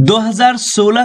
2016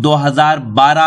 2012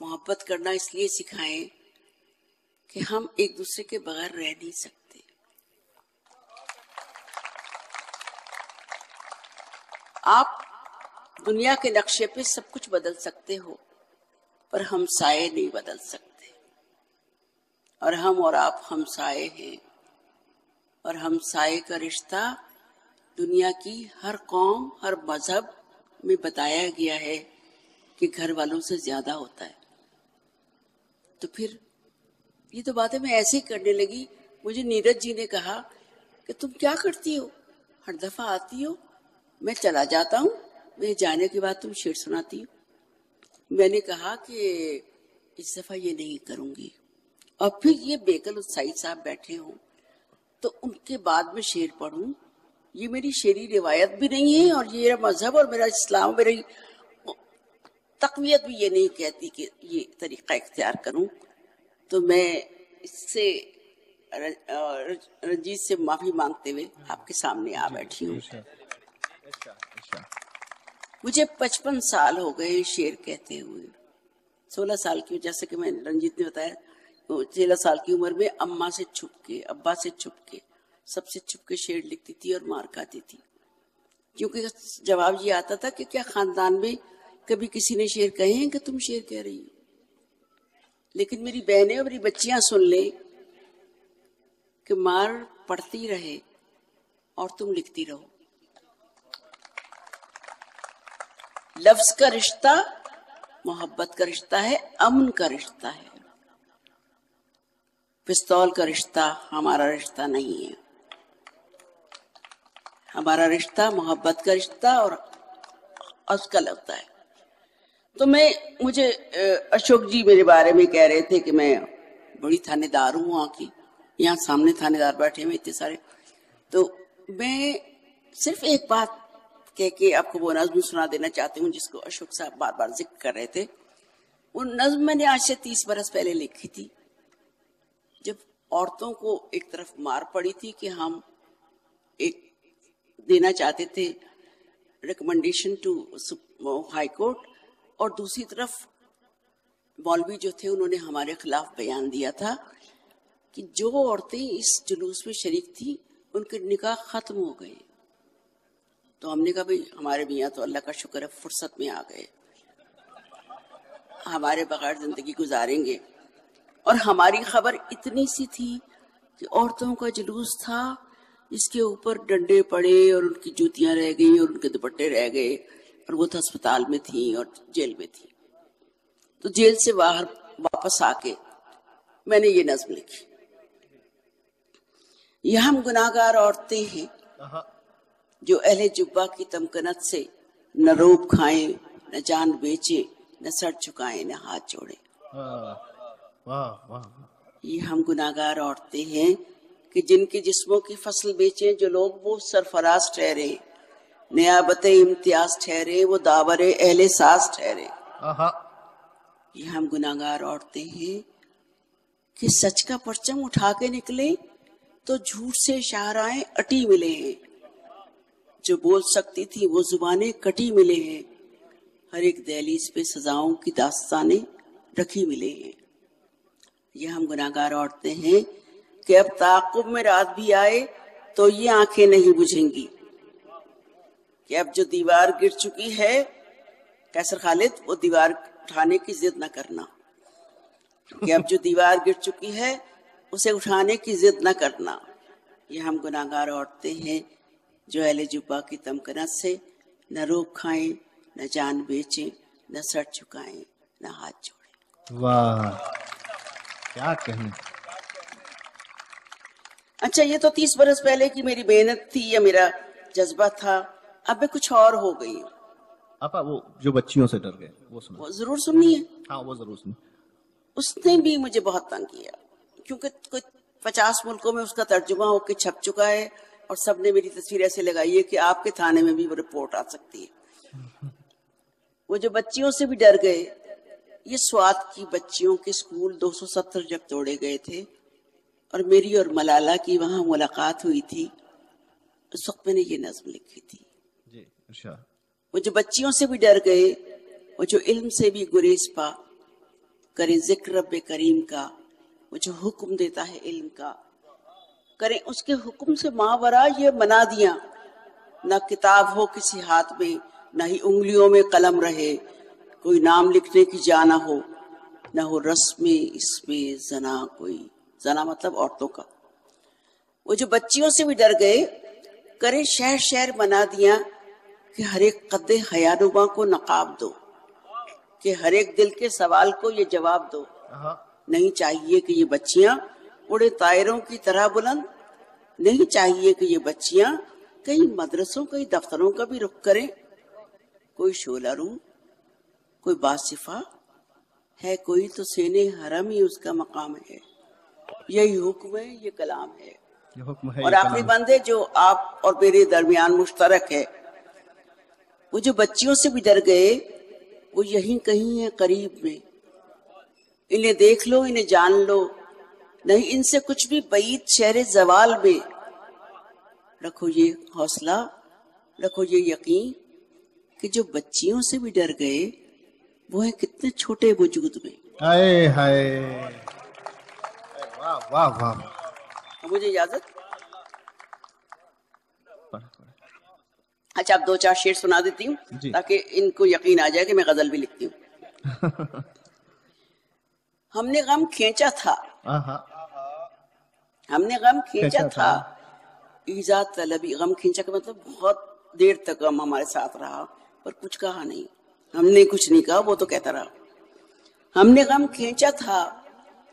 محبت کرنا اس لیے سکھائیں کہ ہم ایک دوسرے کے بغیر رہ نہیں سکتے. آپ دنیا کے نقشے پہ سب کچھ بدل سکتے ہو پر ہمسائے نہیں بدل سکتے. اور ہم اور آپ ہمسائے ہیں، اور ہمسائے کا رشتہ دنیا کی ہر قوم، ہر مذہب میں بتایا گیا ہے کہ گھر والوں سے زیادہ ہوتا ہے. تو پھر یہ تو باتیں میں ایسے ہی کرنے لگی. مجھے نیرج جی نے کہا کہ تم کیا کرتی ہو، ہر دفعہ آتی ہو، میں چلا جاتا ہوں، میں جانے کے بعد تم شعر سناتی ہو. میں نے کہا کہ اس دفعہ یہ نہیں کروں گی. اور پھر یہ بیکل السعید صاحب بیٹھے ہوں تو ان کے بعد میں شعر پڑھوں، یہ میری شعری روایت بھی نہیں ہے، اور یہ میرا مذہب اور میرا اسلام، میری تقویت بھی یہ نہیں کہتی کہ یہ طریقہ اختیار کروں. تو میں اس سے رنجیت سے معافی مانگتے ہوئے آپ کے سامنے آ بیٹھی ہوں. مجھے 55 سال ہو گئے شعر کہتے ہوئے. 16 سال کی، جیسے کہ میں رنجیت نے بتایا، 16 سال کی عمر میں اماں سے چھپ کے، ابا سے چھپ کے، سب سے چھپ کے شعر لکھتی تھی اور مار کھاتی تھی. کیونکہ جواب یہ آتا تھا کہ کیا خاندان میں کبھی کسی نے شعر کہے ہیں کہ تم شعر کہہ رہی ہو؟ لیکن میری بہنیں اور میری بچیاں سن لیں کہ مار پڑتی رہے اور تم لکھتی رہو. لفظ کا رشتہ محبت کا رشتہ ہے، امن کا رشتہ ہے. پستول کا رشتہ ہمارا رشتہ نہیں ہے. ہمارا رشتہ محبت کا رشتہ اور ازکل ہوتا ہے. تو مجھے اشوک جی میرے بارے میں کہہ رہے تھے کہ میں بڑی تھانے دار ہوں وہاں کی. یہاں سامنے تھانے دار بیٹھے ہوئے اتنے سارے. تو میں صرف ایک بات کہہ کے آپ کو وہ نظم سنا دینا چاہتی ہوں جس کو اشوک صاحب بار بار ذکر کر رہے تھے. وہ نظم میں نے آج سے 30 برس پہلے لکھی تھی، جب عورتوں کو ایک طرف مار پڑی تھی کہ ہم ایک دینا چاہتے تھے ریکمنڈیشن ٹو ہائی کورٹ، اور دوسری طرف مولوی جو تھے انہوں نے ہمارے خلاف بیان دیا تھا کہ جو عورتیں اس جلوس میں شریک تھیں ان کے نکاح ختم ہو گئے. تو ہم نے کہا بھئی ہمارے میاں تو اللہ کا شکر ہے فرصت میں آ گئے، ہمارے بغیر زندگی گزاریں گے. اور ہماری خبر اتنی سی تھی کہ عورتوں کا جلوس تھا، اس کے اوپر ڈنڈے پڑے اور ان کی جوتیاں رہ گئی اور ان کے دوپٹے رہ گئے، اور وہ تو اسپتال میں تھیں اور جیل میں تھیں. تو جیل سے باہر واپس آ کے میں نے یہ نظم لکھی. یہ ہم گناہگار عورتیں ہیں جو اہل جبہ کی تمکنت سے نہ روب کھائیں، نہ جان بیچے، نہ سر جھکائیں، نہ ہاتھ جوڑے. یہ ہم گناہگار عورتیں ہیں کہ جن کے جسموں کی فصل بیچیں جو لوگ وہ سرفراز ٹھہرے، نیابت امتیاز ٹھہرے، وہ داور اہل ساز ٹھہرے. یہ ہم گناہگار عورتیں ہیں کہ سچ کا پرچم اٹھا کے نکلے تو جھوٹ سے شاہراہیں اٹی ملے ہیں. جو بول سکتی تھی وہ زبانیں کٹی ملے ہیں، ہر ایک دہلیز پہ سزاؤں کی داستانیں رکھی ملے ہیں. یہ ہم گناہگار عورتیں ہیں کہ اب تعاقب میں رات بھی آئے تو یہ آنکھیں نہیں بجھیں گی کہ اب جو دیوار گر چکی ہے، کیسر خالد، وہ دیوار اٹھانے کی ضد نہ کرنا، کہ اب جو دیوار گر چکی ہے اسے اٹھانے کی ضد نہ کرنا. یہ ہم گناہگار عورتیں ہیں جو اہل جبہ کی تمکنت سے نہ روب کھائیں، نہ جان بیچیں، نہ سر جھکائیں، نہ ہاتھ جوڑیں. واہ کیا کہیں. اچھا، یہ تو 30 برس پہلے کی میری محنت تھی یا میرا جذبہ تھا. اب میں کچھ اور ہو گئی ہوں. آپا وہ جو بچیوں سے ڈر گئے وہ سنا. وہ ضرور سننی ہے. ہاں وہ ضرور سنا. اس نے بھی مجھے بہت تنگ کیا کیونکہ کوئی 50 ملکوں میں اس کا ترجمہ ہو کے چھپ چکا ہے، اور سب نے میری تصویر ایسے لگائی ہے کہ آپ کے تھانے میں بھی وہ رپورٹ آ سکتی ہے. وہ جو بچیوں سے بھی ڈر گئے، یہ سوات کی بچیوں کے اسکول 270 جب توڑے گئے تھے اور میری اور ملالہ کی وہاں ملاقات ہوئی تھی، اس وقت میں نے یہ نظم لکھی تھی. جی اچھا. وہ جو بچیوں سے بھی ڈر گئے، وہ جو علم سے بھی گریز پا، کریں ذکر رب کریم کا، وہ جو حکم دیتا ہے علم کا، کریں اس کے حکم سے ماورا یہ منادیاں، نہ کتاب ہو کسی ہاتھ میں، نہ ہی انگلیوں میں قلم رہے، کوئی نام لکھنے کی جا نہ ہو، نہ ہو رسم اس میں زنا، کوئی زنا مطلب عورتوں کا۔ وہ جو بچیوں سے بھی ڈر گئے، کرے شہر شہر منادیاں کہ ہر ایک قد حیانما کو نقاب دو، کہ ہر ایک دل کے سوال کو یہ جواب دو۔ نہیں چاہیے کہ یہ بچیاں اڑے طائروں کی طرح بلند، نہیں چاہیے کہ یہ بچیاں کئی مدرسوں کئی دفتروں کا بھی رخ کریں، کوئی شعلہ رو کوئی باصفہ ہے، کوئی تو سینے حرم ہی اس کا مقام ہے۔ یہی حکم ہے، یہ کلام ہے۔ یہ حکم ہے، اور یہ آخری کلام۔ بند ہے جو آپ اور میرے درمیان مشترک ہے، وہ جو بچیوں سے بھی ڈر گئے وہ یہیں کہیں ہیں قریب میں، انہیں دیکھ لو انہیں جان لو، نہیں ان سے کچھ بھی بعید شہر زوال میں۔ رکھو یہ حوصلہ، رکھو یہ یقین کہ جو بچیوں سے بھی ڈر گئے وہ ہیں کتنے چھوٹے وجود میں۔ ہائے ہائے، واہ واہ واہ۔ مجھے اجازت؟ اچھا اب دو چار شعر سنا دیتی ہوں جی۔ تاکہ ان کو یقین آ جائے کہ میں غزل بھی لکھتی ہوں۔ ہم نے غم کھینچا تھا، ہم نے غم کھینچا تھا، ایذا طلبی، غم کھینچا کا مطلب بہت دیر تک غم ہمارے ساتھ رہا پر کچھ کہا نہیں، ہم نے کچھ نہیں کہا، وہ تو کہتا رہا۔ ہم نے غم کھینچا تھا،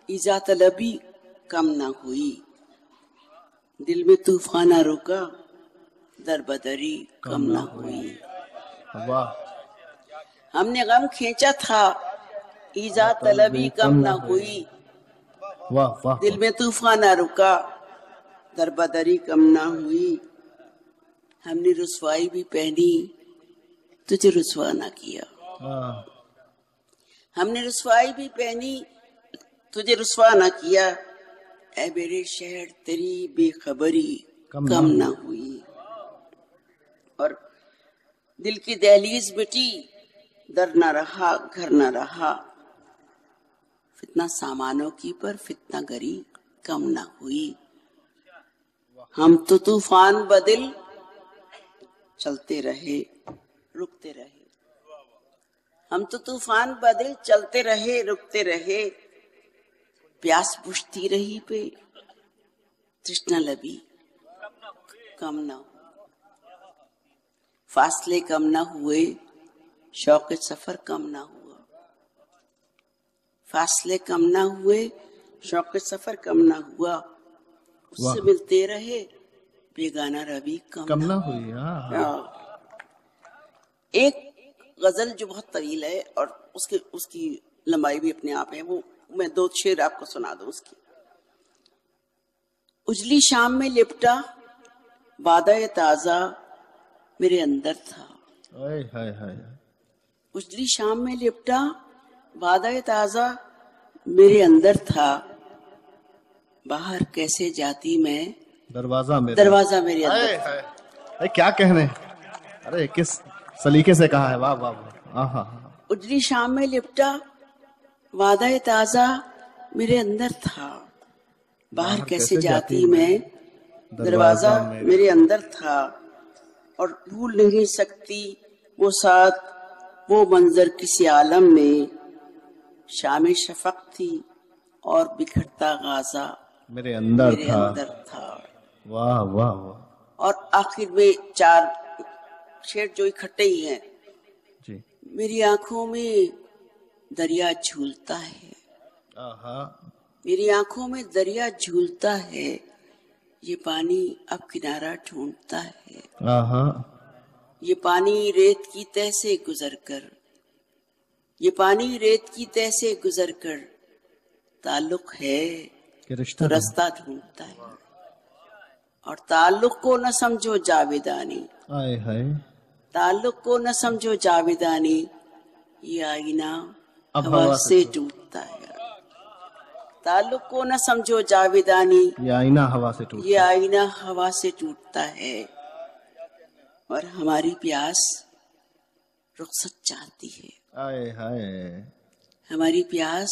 ایذا طلبی کم نہ ہوئی، دل میں طوفان نہ رکا، در بدری کم نہ ہوئی۔ واہ۔ ہم نے غم کھینچا تھا، ایذا طلبی کم نہ ہوئی، واہ واہ۔ دل میں طوفان نہ رکا، در بدری کم نہ ہوئی۔ ہم نے رسوائی بھی پہنی، تجھے رسوا نہ کیا، ہم نے رسوائی بھی پہنی، تجھے رسوا نہ کیا، اے میرے شہر تیری بے خبری کم نہ ہوئی۔ اور دل کی دہلیز مٹی، در نہ رہا گھر نہ رہا، فتنہ سامانوں کی پر فتنہ گری کم نہ ہوئی۔ ہم تو طوفان بدل چلتے رہے رکتے رہے، ہم تو طوفان بدل چلتے رہے رکتے رہے، پیاس بجھتی رہی پہ تشنہ لبی کم نہ ہو، فاصلے کم نہ ہوئے شوق سفر کم نہ ہوا، فاصلے کم نہ ہوئے شوق سفر کم نہ ہوا، اس سے ملتے رہے بیگانہ روی کم نہ ہوئی۔ ایک غزل جو بہت طویل ہے اور اس کی لمبائی بھی اپنے آپ ہے، وہ میں دو شعر آپ کو سنا دوں اس کی۔ اجلی شام میں لپٹا وعدہ تازہ میرے اندر تھا، اجلی شام میں لپٹا وعدہ تازہ میرے اندر تھا، باہر کیسے جاتی میں دروازہ میرے اندر تھا۔ کیا کہنے، ارے کس سلیقے سے کہا ہے، واہ واہ واہ۔ اجلی شام میں لپٹا وعدہ تازہ میرے اندر تھا، باہر کیسے جاتی میں دروازہ میرے اندر تھا، اور بھول نہیں سکتی وہ ساتھ وہ منظر کسی عالم میں، شام شفق تھی اور بکھرتا غازہ میرے اندر تھا۔ واہ واہ واہ۔ اور آخر میں چار شعر جو اکٹھے ہی ہیں۔ جی۔ میری آنکھوں میں دریا جھولتا ہے، میری آنکھوں میں دریا جھولتا ہے، یہ پانی اب کنارہ ڈھونڈتا ہے، یہ پانی ریت کی تہ سے گزر کر، یہ پانی ریت کی تہ سے گزر کر تعلق ہے تو رستہ ڈھونڈتا ہے، اور تعلق کو نہ سمجھو جاویدانی، تعلق کو نہ سمجھو جاویدانی، یہ آئینہ ہوا سے ٹوٹتا ہے، تعلق کو نہ سمجھو جاویدانی، یہ آئینہ ہوا سے ٹوٹتا ہے، اور ہماری پیاس رخصت چاہتی ہے، ہماری پیاس